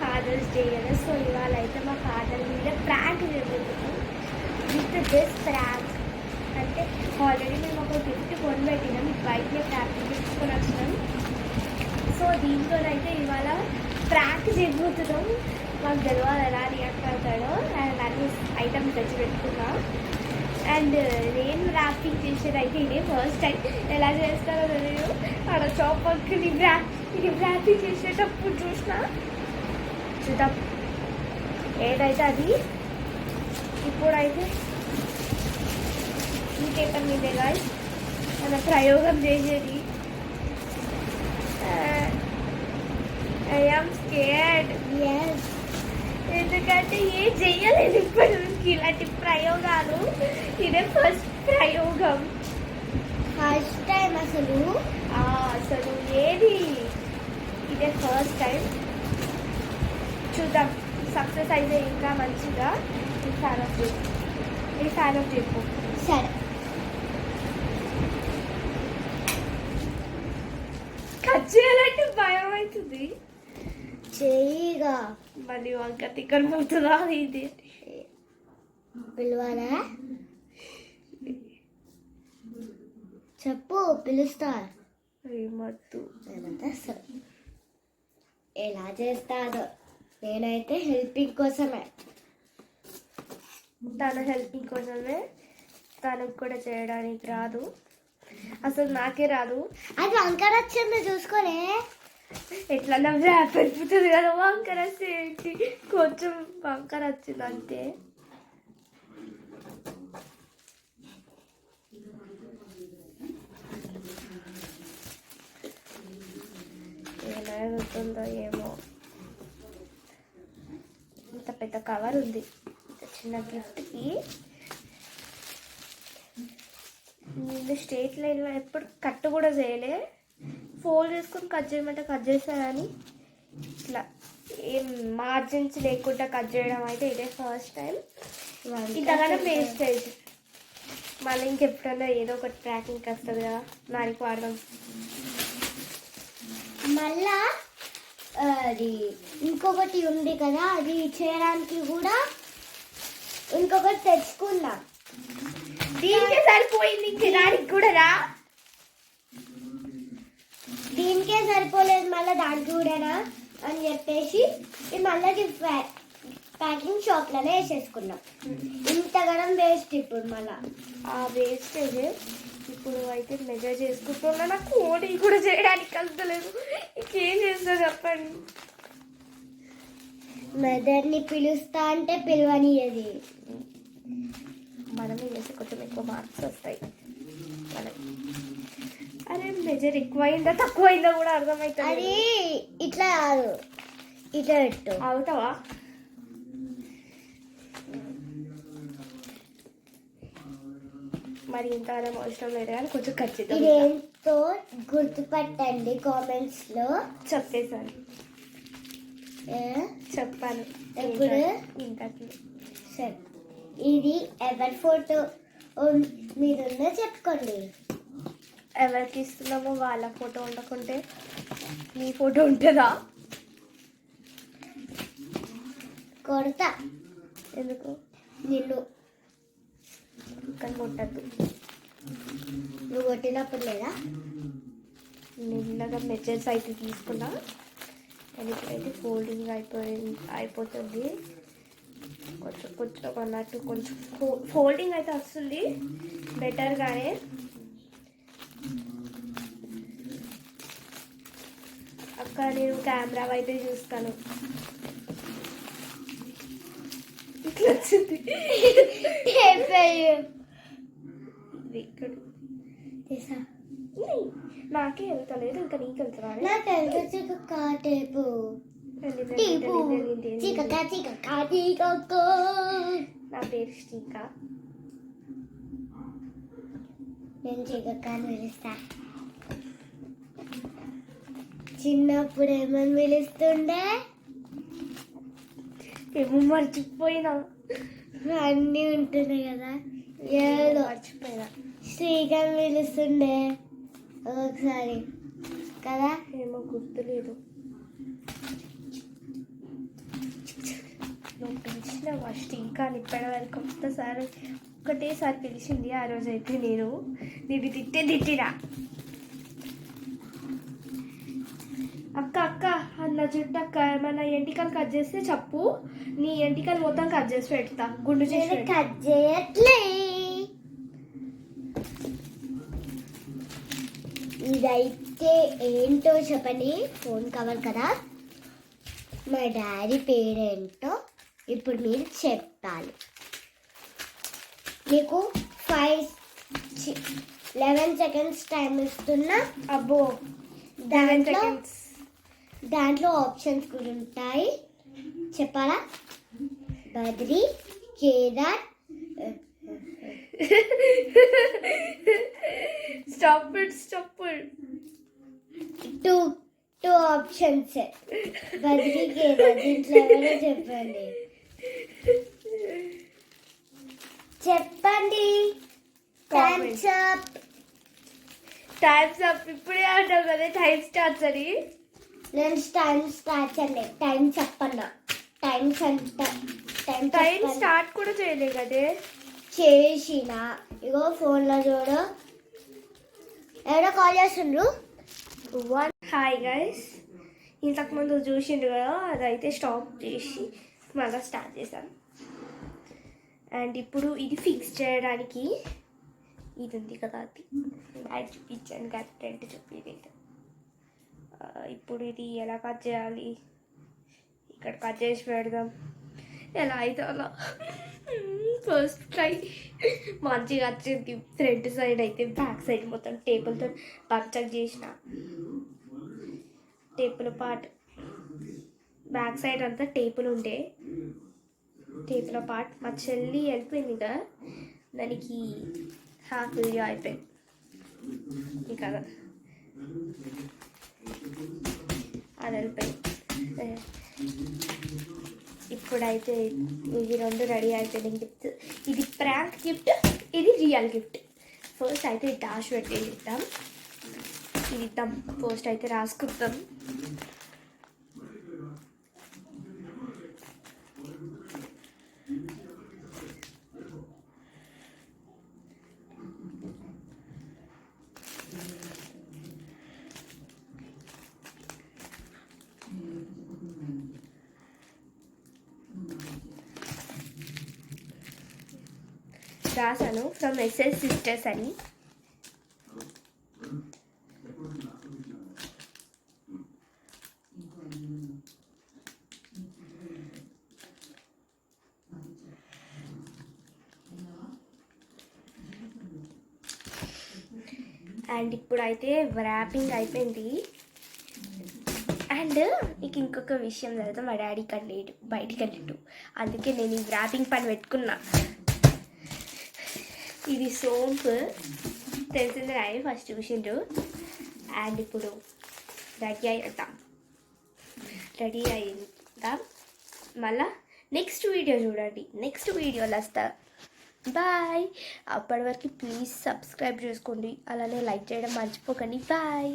Fathers day కదా. So ఇవాళ అయితే మా ఫాదర్ మీద ప్రాంక్ జరుగుతుంది. విత్ దిస్ ప్రాంక్ అంటే ఆల్రెడీ మేము ఒక గిఫ్ట్ కొనిపెట్టినాం, బయటనే ప్రాక్టీస్ చేసుకొని వచ్చినాం. సో దీంట్లోనైతే ఇవాళ ప్రాంక్ జరుగుతున్నాం. మాకు తెలియాలి ఎలా రియాక్ట్ అవుతాడో. అండ్ అన్ని ఐటమ్స్ తెచ్చి పెట్టుకున్నా. అండ్ నేను ర్యాపింగ్ చేసేది అయితే ఇదే ఫస్ట్ టైం. ఎలా చేస్తారో తెలియదు. అక్కడ చాపర్కి ఇది ర్యాపింగ్ చేసేటప్పుడు చూద్దాం ఏదైతే అది. ఇప్పుడైతే ఇంకేటం మీదే గాయస్ మన ప్రయోగం చేసేది. I am scared. ఎస్, ఎందుకంటే ఏం చెయ్యలేదు ఇప్పటి నుంచి ఇలాంటి ప్రయోగాలు. ఇదే ఫస్ట్ ప్రయోగం, ఫస్ట్ టైం అసలు ఏది ఇదే ఫస్ట్ టైం. చూద్దాం సక్సెస్ అయితే ఇంకా మంచిగా. ఈ ఫ్యాన్ ఆఫ్ చెప్పు. సరే, కట్ చేయాలంటే భయం అవుతుంది. చెయ్యిగా మళ్ళీ వంక తిక్కని పోతుందా ఇది. పిలవాలా? చెప్పు, పిలుస్తా. ఏమద్దు. ఎలా చేస్తాదో. నేనైతే హెల్పింగ్ కోసమే, తన హెల్పింగ్ కోసమే. తనకు కూడా చేయడానికి రాదు, అసలు నాకే రాదు. అది వంకర వచ్చింది చూసుకోలే. ఎట్లా ర్యాప్ అయిపోతుంది కదా. వంకర వచ్చేసి కొంచెం వంకర వచ్చింది అంతే. ఏమవుతుందో ఏమో. ఇంత పెద్ద కవర్ ఉంది ఇంత చిన్న గిఫ్ట్కి. నేను స్ట్రేట్ లైన్లో ఎప్పుడు కట్ కూడా చేయలే. ఫోల్డ్ చేసుకొని కట్ చేయమంటే కట్ చేస్తాను, కానీ ఇట్లా ఏం మార్జిన్స్ లేకుండా కట్ చేయడం అయితే ఇదే ఫస్ట్ టైం. ఇంతగానో వేస్టేజ్. మళ్ళీ ఇంకెప్పుడన్నా ఏదో ఒకటి ట్రాకింగ్ వస్తుంది కదా, దానికి వాడదాం. మళ్ళా అది ఇంకొకటి ఉంది కదా, అది చేయడానికి కూడా ఇంకొకటి తెచ్చుకుందాం. దీనికే సరిపోయింది, దానికి కూడా రా. దీనికే సరిపోలేదు మళ్ళీ దానికి కూడానా అని చెప్పేసి మళ్ళీ ప్యాకింగ్ షాప్లోనే వేసేసుకున్నాం. ఇంతగానం వేస్ట్. ఇప్పుడు మళ్ళీ ఆ వేస్టేజ్ ఇప్పుడు అయితే మెజర్ చేసుకుంటున్నా. నాకు కోడి కూడా చేయడానికి కలుతలేదు. ఇంకేం చేస్తా చెప్పండి. మెదర్ని పిలుస్తా అంటే పిలవనియది. మనమే చేస్తే కొంచెం ఎక్కువ మార్క్స్ వస్తాయి మనకి. అరే మెజర్ ఎక్కువైందా తక్కువైందా కూడా అర్థమవుతుంది. అది ఇట్లా కాదు, ఇట్లా పెట్టు. అవుతావా? మరి ఇంత అవసరం లేదు కానీ కొంచెం ఖచ్చితంగా. ఇదేంతో గుర్తుపట్టండి కామెంట్స్లో. చెప్పేసాను, చెప్పాను ఎప్పుడు. ఇంకా సరే, ఇది ఎవరి ఫోటో మీరుందో చెప్పుకోండి. ఎవరికి ఇస్తున్నామో వాళ్ళ ఫోటో ఉండకుంటే నీ ఫోటో ఉంటుందా? కొడతా. ఎందుకు? నిన్ను కానీ కొట్టద్దు. నువ్వు కొట్టినప్పుడు లేదా? నిన్నగా మెజర్స్ అయితే తీసుకున్నా. అండ్ ఇప్పుడైతే ఫోల్డింగ్ అయిపోతుంది. కొంచెం అన్నట్టు కొంచెం ఫోల్డింగ్ అయితే వస్తుంది బెటర్గానే. అక్కడ నేను కెమెరా అయితే చూస్తాను. ఇట్లా వచ్చింది. నాకే వెళ్తలేదు, ఇంకా నీకు వెళ్తున్నా. నా పేరు శ్రీకా. నేను చికక్కాని పిలుస్తా. చిన్నప్పుడు ఏమని పిలుస్తుండే ఏమో మర్చిపోయినా. అన్నీ ఉంటున్నాయి కదా, ఏదో మర్చిపోయినా. శ్రీకాంత్ పిలుస్తుండే ఒకసారి కదా, ఏమో గుర్తులేదు. ఫస్ట్ ఇంకా ఇప్పటి వరకు ఒకటేసారి పిలిచింది. ఆ రోజైతే నేను తిట్టినా, అక్క అక్క అన్న జుట్టు అక్క మన ఎంటికలు కట్ చేస్తే చెప్పు, నీ ఎంటికలు మొత్తం కట్ చేసి పెడతా, గుండు చేసి కట్ చేయట్లే. ఇదైతే ఏంటో చెప్పండి, ఫోన్ కవర్ కదా, మా డాడీ పేరేంటో ఇప్పుడు మీరు చెప్పాలి. మీకు 11 సెకండ్స్ టైం ఇస్తున్నా. అబ్బో, దాంట్లో ఆప్షన్స్ కూడా ఉంటాయి, చెప్పాలా? Badri, Kedar, stop two options, Badri, Kedar. దీంట్లో ఎవరో చెప్పండి. Times up. ఇప్పుడే అంటావు కదా టైం స్టార్ట్స్ అని. నేను టైం స్టార్ట్స్ అండి, టైం చెప్పన్నా. టైం స్టార్ట్ కూడా చేయలే కదే. చేసిన ఇగో ఫోన్లో చూడు, ఎవరో కాల్ చేస్తుండ్రు. హాయ్ గైస్, ఇంతకుముందు చూసిండ్రు కదా, అదైతే స్టాప్ చేసి మళ్ళీ స్టార్ట్ చేశాను. అండ్ ఇప్పుడు ఇది ఫిక్స్ చేయడానికి ఇది ఉంది కదా, అది చూపించాను కదా, ఫ్రంట్ చూపింది. ఇప్పుడు ఇది ఎలా కట్ చేయాలి, ఇక్కడ కట్ చేసి పెడదాం, ఎలా అయితే అలా. ఫస్ట్ ట్రై మంచిగా వచ్చింది. ఫ్రంట్ సైడ్ అయితే, బ్యాక్ సైడ్ మొత్తం టేపులతో పర్చక్ చేసిన. టేపుల పార్ట్ బ్యాక్ సైడ్ అంతా టేపులు ఉండే, టేపుల పార్ట్ మా చెల్లి వెళ్ళిపోయింది కదా, దానికి హాఫ్ వీడియో అయిపోయింది కదా, అది వెళ్ళిపోయింది. ఇప్పుడైతే ఇవి రెండు రెడీ అయిపోయింది. గిఫ్ట్, ఇది ప్రాంక్ గిఫ్ట్, ఇది రియల్ గిఫ్ట్. ఫస్ట్ అయితే డాష్ పెట్టి ఇద్దాం, ఇది ఇద్దాం. ఫస్ట్ అయితే రాసుకుందాం. రాసాను ఫ్రమ్ ఎస్ఎస్ సిస్టర్స్ అని. అండ్ ఇప్పుడైతే ర్యాపింగ్ అయిపోయింది. అండ్ నీకు ఇంకొక విషయం తర్వాత, మా డాడీ కళ్ళేడు, బయటికి వెళ్ళిట్టు, అందుకే నేను ఈ ర్యాపింగ్ పని పెట్టుకున్నా. ఇది సోంపు తెలిసింది రాయి, ఫస్ట్ చూసిండ్రు. అండ్ ఇప్పుడు రెడీ అయ్యిందా, మళ్ళా నెక్స్ట్ వీడియో చూడండి, నెక్స్ట్ వీడియోలో వస్తా. బాయ్. అప్పటి వరకు ప్లీజ్ సబ్స్క్రైబ్ చేసుకోండి, అలానే లైక్ చేయడం మర్చిపోకండి. బాయ్.